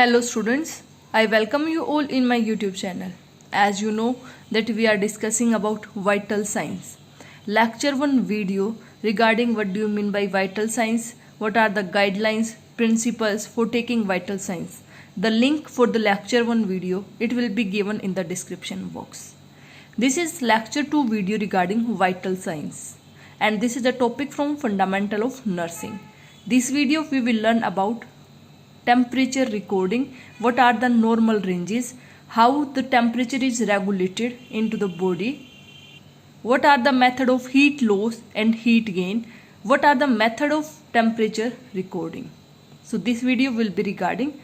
Hello students, I welcome you all in my YouTube channel. As you know that we are discussing about vital signs. Lecture 1 video regarding what do you mean by vital signs, what are the guidelines, principles for taking vital signs. The link for the lecture 1 video, it will be given in the description box. This is lecture 2 video regarding vital signs and this is a topic from fundamental of nursing. This video we will learn about temperature recording, what are the normal ranges, how the temperature is regulated into the body, what are the method of heat loss and heat gain, what are the method of temperature recording. So this video will be regarding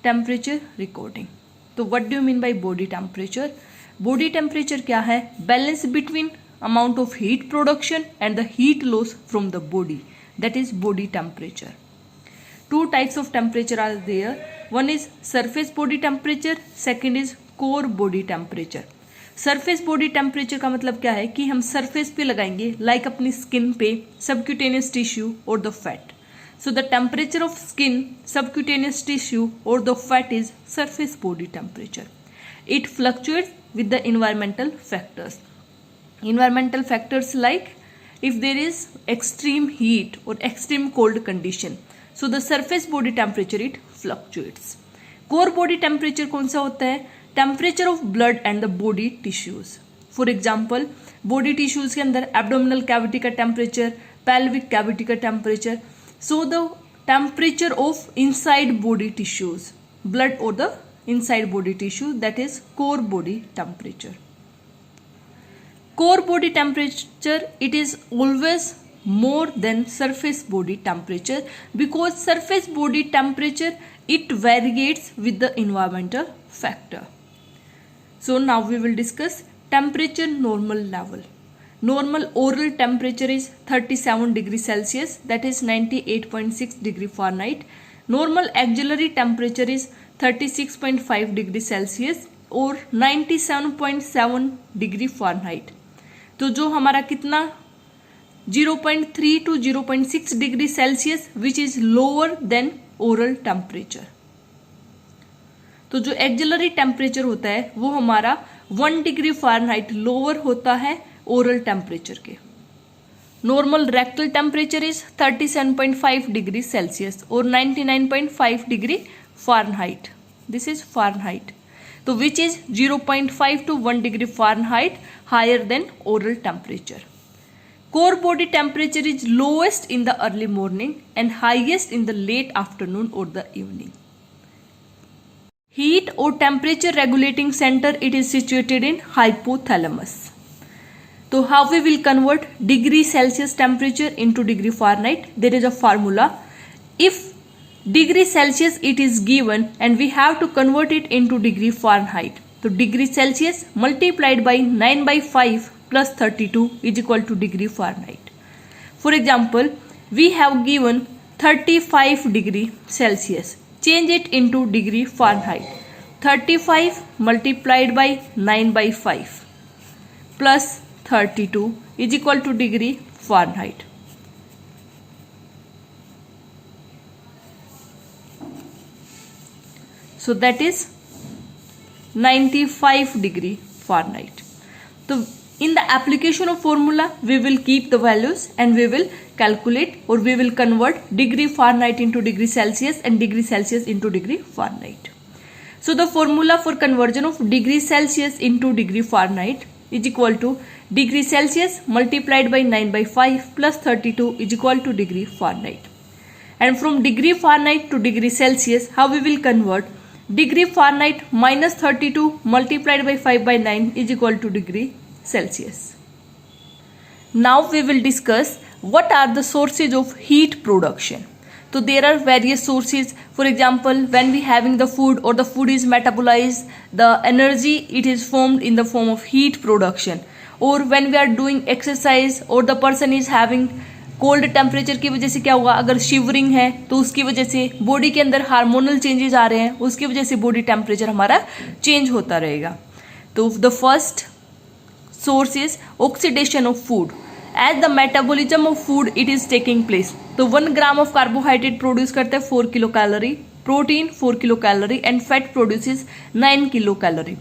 temperature recording. So what do you mean by body temperature? Body temperature क्या है? Balance between amount of heat production and the heat loss from the body, that is body temperature. Two types of temperature are there. One is surface body temperature, second is core body temperature. Surface body temperature का मतलब क्या है कि हम surface पे लगाएंगे like अपनी skin पे, सबक्यूटेनियस टिश्यू और the fat. So the temperature of skin, subcutaneous tissue और the fat is surface body temperature. It fluctuates with the environmental factors. Environmental factors like if there is extreme heat or extreme cold condition, so the surface body temperature it fluctuates. Core body temperature कौन सा होता है? Temperature of blood and the body tissues. For example, body tissues के अंदर abdominal cavity का temperature, pelvic cavity का temperature. So the temperature of inside body tissues, blood or the inside body tissue, that is core body temperature. Core body temperature, it is always more than surface body temperature because surface body temperature it varies with the environmental factor. So now we will discuss temperature normal level. Normal oral temperature is 37 degrees Celsius, that is 98.6 degree Fahrenheit. Normal axillary temperature is 36.5 degree Celsius और 97.7 degree Fahrenheit. तो जो हमारा कितना 0.3 to 0.6 degree Celsius which is lower than oral temperature. तो जो axillary temperature होता है वो हमारा 1 डिग्री फ़ारेनहाइट लोअर होता है ओरल टेम्परेचर के. Normal rectal temperature is 37.5 degree Celsius और 99.5 degree Fahrenheit. This is Fahrenheit. So which is 0.5 to 1 degree Fahrenheit higher than oral temperature. Core body temperature is lowest in the early morning and highest in the late afternoon or the evening. Heat or temperature regulating center, it is situated in hypothalamus. So how we will convert degree Celsius temperature into degree Fahrenheit? There is a formula. If degree Celsius it is given and we have to convert it into degree Fahrenheit. So degree Celsius multiplied by 9 by 5 plus 32 is equal to degree Fahrenheit. For example, we have given 35 degree Celsius. Change it into degree Fahrenheit. 35 multiplied by 9 by 5 plus 32 is equal to degree Fahrenheit. So that is 95 degree Fahrenheit. So in the application of formula, we will keep the values and we will calculate or we will convert degree Fahrenheit into degree Celsius and degree Celsius into degree Fahrenheit. So the formula for conversion of degree Celsius into degree Fahrenheit is equal to degree Celsius multiplied by 9 by 5 plus 32 is equal to degree Fahrenheit. And from degree Fahrenheit to degree Celsius, how we will convert? Degree Fahrenheit minus 32 multiplied by 5 by 9 is equal to degree Celsius. Now we will discuss what are the sources of heat production. So there are various sources. For example, when we having the food or the food is metabolized, the energy it is formed in the form of heat production. Or when we are doing exercise or the person is having cold temperature की वजह से क्या होगा, अगर shivering है तो उसकी वजह से बॉडी के अंदर हार्मोनल चेंजेस आ रहे हैं, उसकी वजह से बॉडी टेम्परेचर हमारा चेंज होता रहेगा. तो the first source is oxidation of food. As the metabolism of food it is taking place, तो 1 ग्राम ऑफ कार्बोहाइड्रेट प्रोड्यूस करते हैं 4 kilo calorie. Protein 4 kilo calorie and fat produces 9 kilo calorie.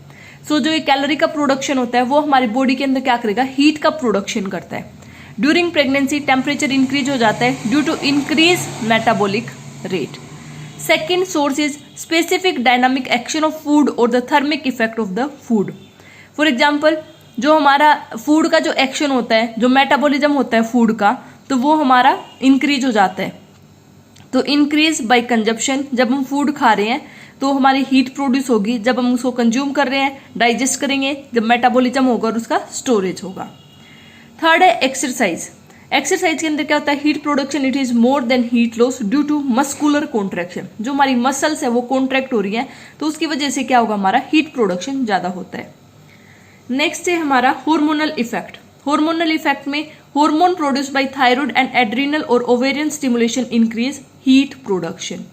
So जो ये calorie का production होता है वो हमारी बॉडी के अंदर क्या करेगा, हीट का प्रोडक्शन करता है। ड्यूरिंग प्रेगनेंसी टेम्परेचर इंक्रीज हो जाता है due to increase metabolic rate. Second source is specific dynamic action of food और the thermic effect of the food. For example, जो हमारा फूड का जो एक्शन होता है, जो मेटाबॉलिज्म होता है फूड का, तो वो हमारा इंक्रीज हो जाता है। तो इंक्रीज बाय कंजप्शन, जब हम फूड खा रहे हैं तो हमारी हीट प्रोड्यूस होगी, जब हम उसको कंज्यूम कर रहे हैं, डाइजेस्ट करेंगे, जब मेटाबॉलिज्म होगा और उसका स्टोरेज होगा। थर्ड है एक्सरसाइज। एक्सरसाइज के अंदर क्या होता है, heat production it is more than heat loss due to muscular contraction. जो हमारी मसल्स है वो कॉन्ट्रैक्ट हो रही है, तो उसकी वजह से क्या होगा, हमारा हीट प्रोडक्शन ज्यादा होता है। नेक्स्ट है हमारा हार्मोनल इफेक्ट। हार्मोनल इफेक्ट में hormone produce by thyroid and adrenal और ovarian stimulation increase heat production.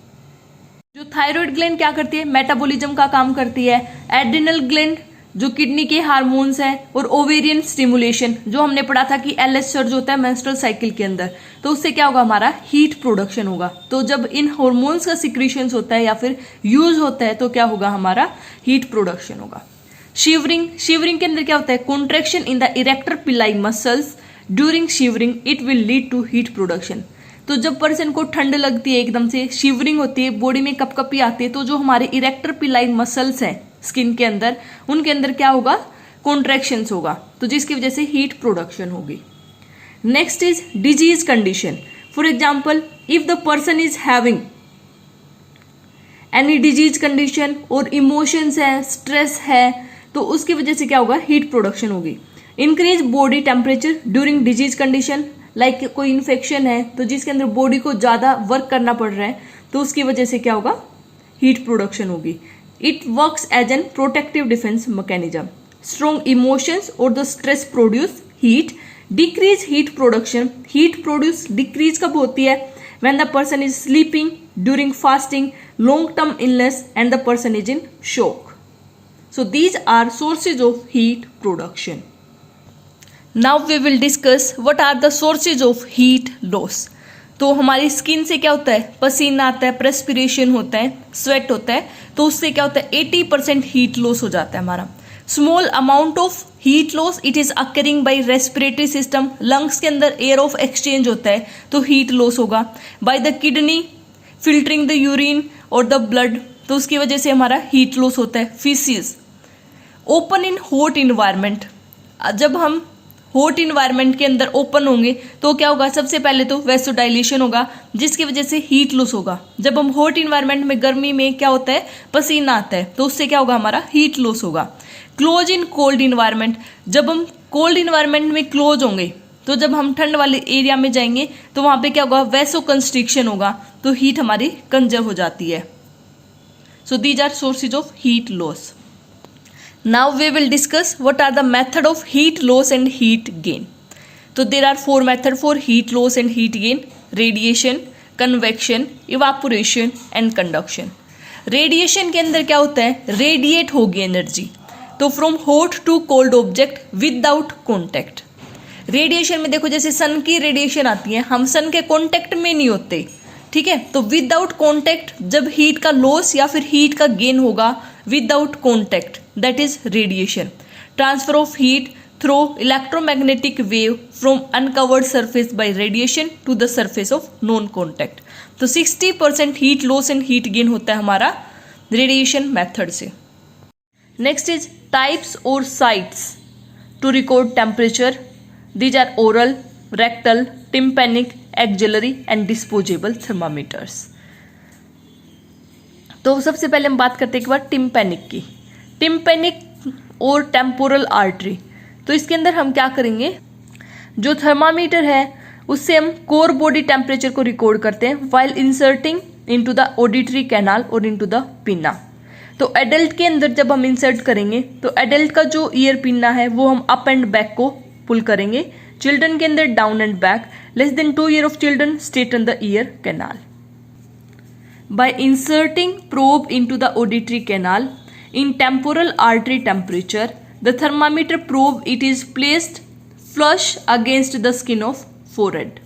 जो थायराइड ग्लैंड क्या करती है, मेटाबॉलिज्म का काम करती है। एड्रिनल ग्लैंड जो किडनी के हार्मोन्स हैं, और ओवेरियन स्टिमुलेशन जो हमने पढ़ा था कि एलएच सर्ज होता है मेंस्ट्रुअल साइकिल के अंदर, तो उससे क्या होगा, हमारा हीट प्रोडक्शन होगा। तो जब इन हार्मोन्स का सिक्रीशंस होता है या फिर यूज होता है तो क्या होगा, हमारा हीट प्रोडक्शन होगा। शिवरिंग, शिवरिंग के अंदर क्या होता है, contraction in the erector pili muscles during shivering it will lead to heat production. तो जब पर्सन को ठंड लगती है, एकदम से शिवरिंग होती है, बॉडी में कपकपी आती है, तो जो हमारे इरेक्टर पिलाई मसल्स हैं स्किन के अंदर, उनके अंदर क्या होगा, कॉन्ट्रैक्शंस होगा, तो जिसकी वजह से हीट प्रोडक्शन होगी। Next is disease condition. For example, if the person is having any disease condition और इमोशंस है, स्ट्रेस है, तो उसकी वजह से क्या होगा, हीट प्रोडक्शन होगी। Increase body temperature during disease condition, like कोई इन्फेक्शन है तो जिसके अंदर बॉडी को ज्यादा वर्क करना पड़ रहा है, तो उसकी वजह से क्या होगा, हीट प्रोडक्शन होगी। It works as an protective defence mechanism. Strong emotions और the stress produce heat. Decrease heat production, heat produce decrease कब होती है, when the person is sleeping, during fasting, long term illness and the person is in shock. So these are sources of heat production. Now we will discuss what are the sources of heat loss. तो हमारी skin से क्या होता है, पसीना आता है, प्रेस्पिरेशन होता है, स्वेट होता है, तो उससे क्या होता है 80% हीट लॉस हो जाता है हमारा। Small amount of heat loss it is occurring by respiratory system, lungs के अंदर एयर ऑफ एक्सचेंज होता है तो हीट लॉस होगा। By the kidney filtering the urine और द ब्लड, तो उसकी वजह से हमारा हीट लॉस होता है। Faeces open in hot environment, जब हम हॉट इन्वायरमेंट के अंदर ओपन होंगे तो क्या होगा, सबसे पहले तो वैसोडाइलेशन होगा जिसकी वजह से हीट लॉस होगा। जब हम हॉट इन्वायरमेंट में, गर्मी में क्या होता है, पसीना आता है, तो उससे क्या होगा, हमारा हीट लॉस होगा। क्लोज इन कोल्ड इन्वायरमेंट, जब हम कोल्ड इन्वायरमेंट में क्लोज होंगे, तो जब हम ठंड वाले एरिया में जाएंगे तो वहां पे क्या होगा, वैसो कंस्ट्रिक्शन होगा, तो हीट हमारी कंजर्व हो जाती है। So these are sources of heat loss. Now we will discuss what are the method of heat loss and heat gain. So there are 4 methods for heat loss and heat gain: radiation, convection, evaporation and conduction. Radiation के अंदर क्या होता है, radiate होगी energy, तो from hot to cold object without contact. Radiation में देखो, जैसे सन की रेडिएशन आती है, हम सन के कॉन्टेक्ट में नहीं होते, ठीक है, तो विदाउट कॉन्टेक्ट जब हीट का लॉस या फिर हीट का गेन होगा without contact, that is radiation. Transfer of heat through electromagnetic wave from uncovered surface by radiation to the surface of non contact. तो 60% heat loss and heat gain होता है हमारा radiation method से। Next is types और sites to record temperature. These are oral, rectal, tympanic, axillary and disposable thermometers. तो सबसे पहले हम बात करते हैं एक बार टिम्पेनिक की। टिम्पेनिक और टेम्पोरल आर्टरी, तो इसके अंदर हम क्या करेंगे, जो थर्मामीटर है उससे हम कोर बॉडी टेम्परेचर को रिकॉर्ड करते हैं while inserting into the auditory canal और इनटू द पिन्ना। तो एडल्ट के अंदर जब हम इंसर्ट करेंगे तो एडल्ट का जो ईयर पिन्ना है वो हम अप एंड बैक को पुल करेंगे, चिल्ड्रन के अंदर down and back. Less than 2 years of children straighten the ear canal. By inserting probe into the auditory canal in temporal artery temperature, the thermometer probe it is placed flush against the skin of forehead.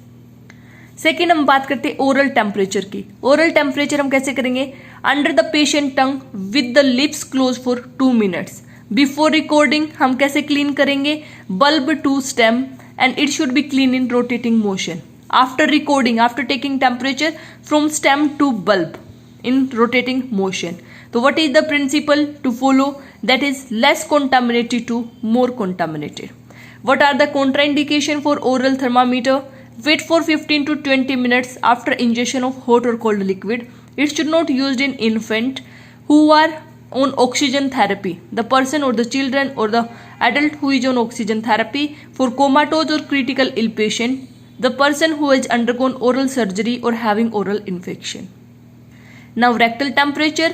Second हम बात करते हैं oral temperature की। Oral temperature हम कैसे करेंगे, under the patient tongue with the lips close for 2 minutes. Before recording हम कैसे क्लीन करेंगे? Bulb to stem and it should be clean in rotating motion. After recording, after taking temperature from stem to bulb in rotating motion. So what is the principle to follow? That is less contaminated to more contaminated. What are the contraindication for oral thermometer? Wait for 15 to 20 minutes after ingestion of hot or cold liquid. It should not used in infant who are on oxygen therapy, the person or the children or the adult who is on oxygen therapy, for comatose or critical ill patient, the person who has undergone oral surgery or having oral infection. Now rectal temperature,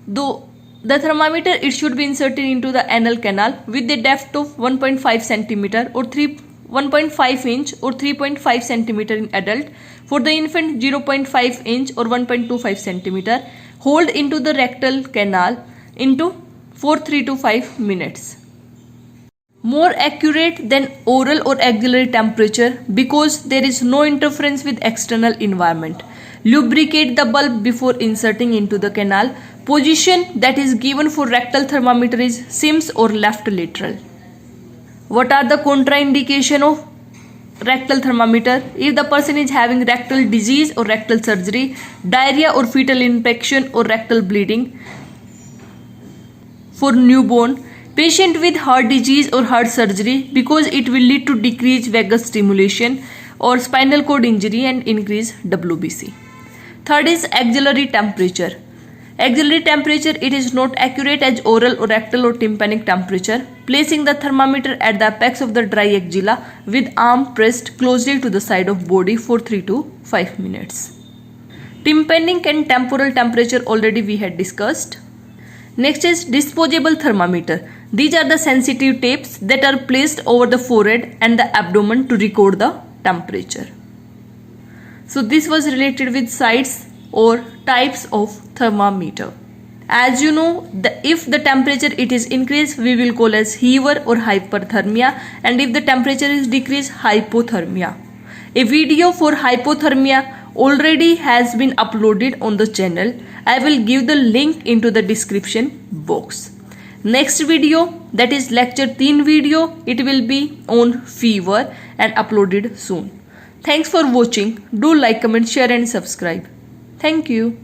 though the thermometer it should be inserted into the anal canal with the depth of 1.5 centimeter or 1.5 inch or 3.5 centimeter in adult. For the infant 0.5 inch or 1.25 centimeter. Hold into the rectal canal for 3 to 5 minutes. More accurate than oral or axillary temperature because there is no interference with external environment. Lubricate the bulb before inserting into the canal. Position that is given for rectal thermometer is Sims or left lateral. What are the contraindication of rectal thermometer? If the person is having rectal disease or rectal surgery, diarrhea or fetal infection or rectal bleeding. For newborn, patient with heart disease or heart surgery because it will lead to decreased vagus stimulation or spinal cord injury and increase WBC. Third is axillary temperature. Axillary temperature, it is not accurate as oral or rectal or tympanic temperature. Placing the thermometer at the apex of the dry axilla with arm pressed closely to the side of body for 3 to 5 minutes. Tympanic and temporal temperature already we had discussed. Next is disposable thermometer. These are the sensitive tapes that are placed over the forehead and the abdomen to record the temperature. So this was related with sites or types of thermometer. As you know, if the temperature it is increased, we will call as fever or hyperthermia, and if the temperature is decreased, hypothermia. A video for hypothermia already has been uploaded on the channel. I will give the link into the description box. Next video, that is lecture 3 video, it will be on fever and uploaded soon. Thanks for watching. Do like, comment, share and subscribe. Thank you.